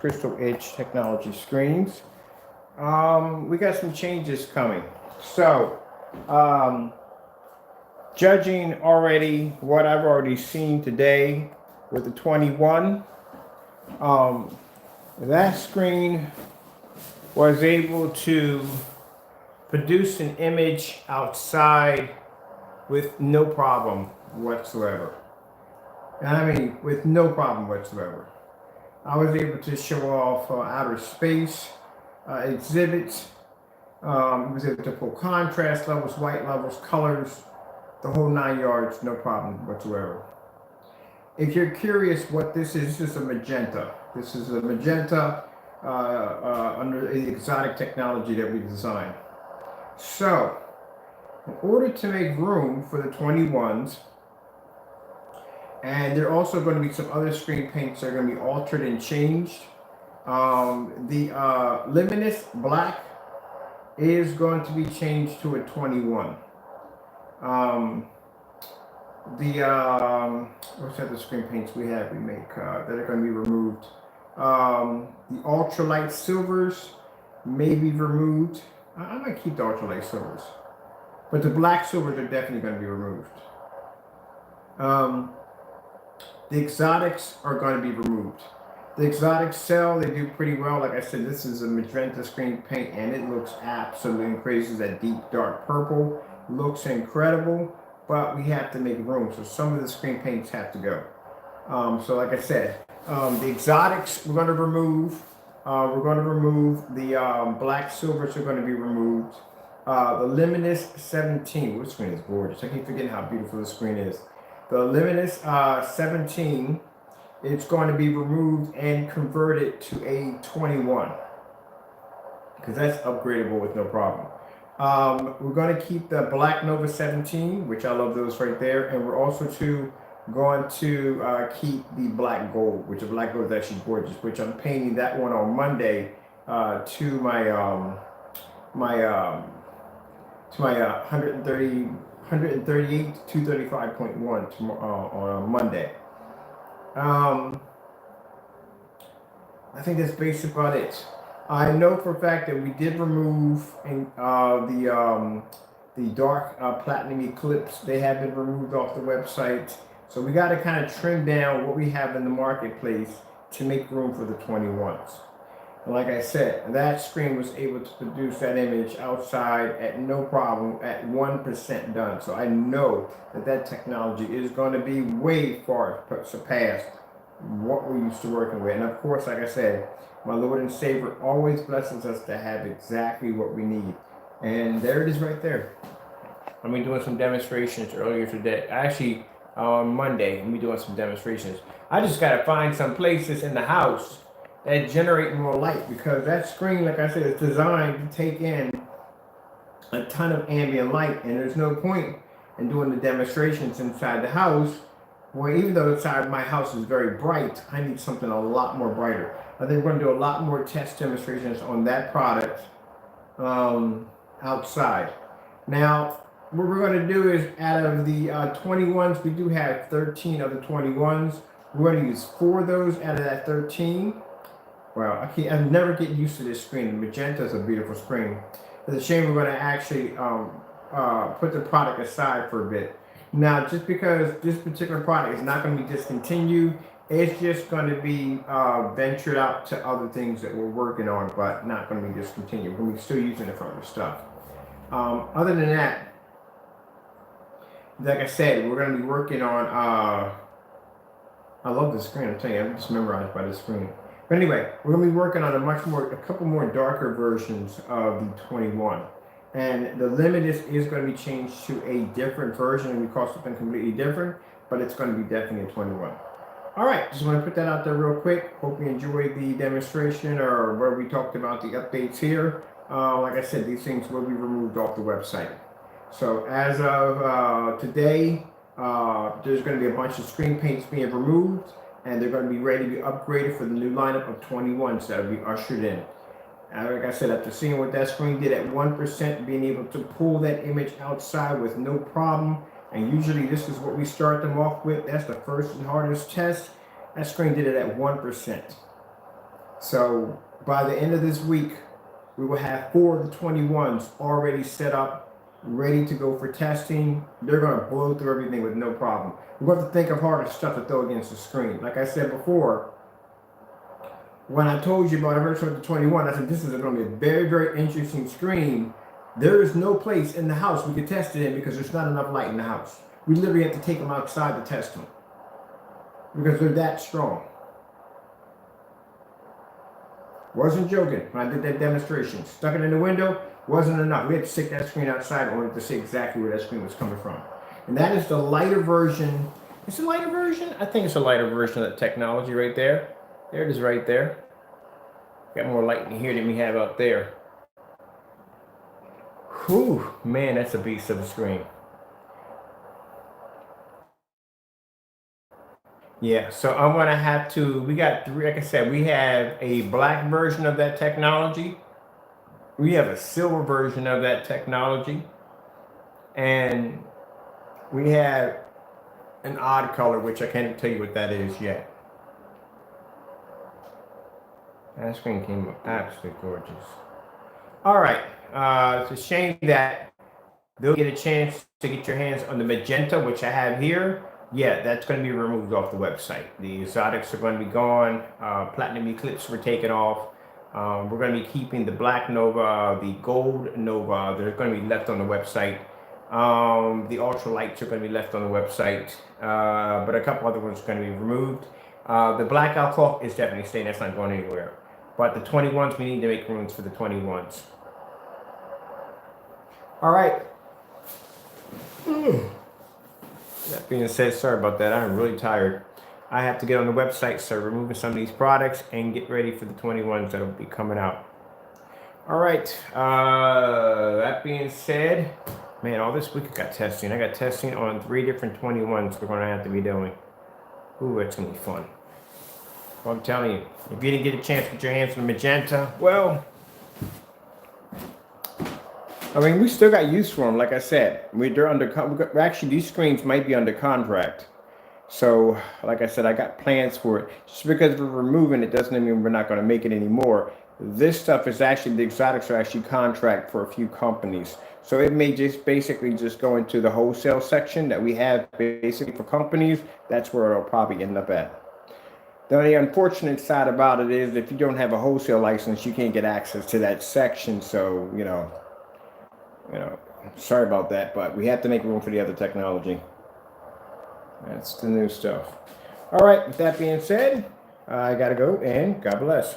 Crystal Edge Technology screens. We got some changes coming. So, um, judging already what I've already seen today with the 21, um, that screen was able to produce an image outside with no problem whatsoever. And I mean, with no problem whatsoever. I was able to show off outer space exhibits. I was able to pull contrast levels, white levels, colors, the whole 9 yards, no problem whatsoever. If you're curious what this is a magenta. This is a magenta under the exotic technology that we designed. So, in order to make room for the 21s, and there are also going to be some other screen paints that are going to be altered and changed. The Luminous Black is going to be changed to a 21. What's the other screen paints we make that are going to be removed? The ultralight silvers may be removed. I might keep the ultralight silvers, but the black silvers are definitely going to be removed. The exotics are going to be removed. The exotics sell, they do pretty well. Like I said, this is a magenta screen paint and it looks absolutely crazy. That deep dark purple looks incredible, but we have to make room. So some of the screen paints have to go. So like I said, the exotics we're going to remove. We're going to remove the black silvers are going to be removed. The Luminous 17, this screen is gorgeous. I keep forgetting how beautiful this screen is. The Luminous 17, it's going to be removed and converted to a 21 because that's upgradable with no problem. We're going to keep the Black Nova 17, which I love those right there, and we're also going to keep the Black Gold, which the Black Gold is actually gorgeous, which I'm painting that one on Monday to my 138 235.1 on Monday. I think that's basically about it. I know for a fact that we did remove the dark platinum eclipse. They have been removed off the website. So we got to kind of trim down what we have in the marketplace to make room for the 21s. And like I said, that screen was able to produce that image outside at no problem at 1% done. So I know that technology is going to be way far surpassed what we're used to working with. And of course, like I said, my Lord and Savior always blesses us to have exactly what we need. And there it is right there. I've been doing some demonstrations earlier today. Actually, on Monday, I'm doing some demonstrations. I just got to find some places in the house that generate more light, because that screen, like I said, is designed to take in a ton of ambient light, and there's no point in doing the demonstrations inside the house. Well, even though inside my house is very bright, I need something a lot more brighter. I think we're going to do a lot more test demonstrations on that product outside. Now, what we're going to do is, out of the 21s, we do have 13 of the 21s. We're going to use 4 of those out of that 13. Well, I'm never getting used to this screen. The magenta is a beautiful screen. It's a shame we're going to actually put the product aside for a bit. Now, just because this particular product is not going to be discontinued, it's just going to be ventured out to other things that we're working on, but not going to be discontinued. We're going to be still using it for other stuff. Other than that, like I said, we're going to be working on, I love this screen, I'm telling you, I'm just memorized by this screen. But anyway, we're going to be working on a couple more darker versions of the 21. And the Luminous is going to be changed to a different version, and we call something completely different, but it's going to be definitely a 21. All right, just want to put that out there real quick. Hope you enjoyed the demonstration, or where we talked about the updates here. Like I said, these things will be removed off the website. So as of today, there's going to be a bunch of screen paints being removed, and they're going to be ready to be upgraded for the new lineup of 21s that will be ushered in. Like I said, after seeing what that screen did at 1%, being able to pull that image outside with no problem, and usually this is what we start them off with. That's the first and hardest test. That screen did it at 1%. So by the end of this week, we will have 4 of the 21s already set up, ready to go for testing. They're going to blow through everything with no problem. We're going to think of harder stuff to throw against the screen. Like I said before, when I told you about a version of the 21, I said this is going to be a very, very interesting screen. There is no place in the house we could test it in because there's not enough light in the house. We literally have to take them outside to test them because they're that strong. Wasn't joking when I did that demonstration. Stuck it in the window, wasn't enough. We had to stick that screen outside in order to see exactly where that screen was coming from. And that is the lighter version. It's a lighter version? I think it's a lighter version of that technology right there. There it is right there. Got more light in here than we have out there. Whew, man, that's a beast of a screen. Yeah, so I'm gonna have to, we got three, like I said, we have a black version of that technology. We have a silver version of that technology. And we have an odd color, which I can't tell you what that is yet. That screen came up absolutely gorgeous. All right, it's a shame that they'll get a chance to get your hands on the magenta, which I have here. Yeah, that's going to be removed off the website. The exotics are going to be gone. Platinum Eclipse were taken off. We're going to be keeping the Black Nova, the Gold Nova. They're going to be left on the website. The ultralights are going to be left on the website, but a couple other ones are going to be removed. The Blackout Clock is definitely staying. That's not going anywhere. But the 21s, we need to make rooms for the 21s. All right. That being said, sorry about that. I'm really tired. I have to get on the website, start removing some of these products, and get ready for the 21s that'll be coming out. All right. That being said, man, all this week I got testing. I got testing on 3 different 21s we're going to have to be doing. Ooh, it's going to be fun. Well, I'm telling you, if you didn't get a chance to get your hands on the magenta, well, I mean, we still got use for them. Like I said, they're under. Actually, these screens might be under contract. So, like I said, I got plans for it. Just because we're removing it doesn't mean we're not going to make it anymore. This stuff is actually, the exotics are actually contract for a few companies. So it may just basically just go into the wholesale section that we have basically for companies. That's where it'll probably end up at. The only unfortunate side about it is if you don't have a wholesale license, you can't get access to that section. So, you know, sorry about that, but we have to make room for the other technology. That's the new stuff. All right, with that being said, I gotta go, and God bless.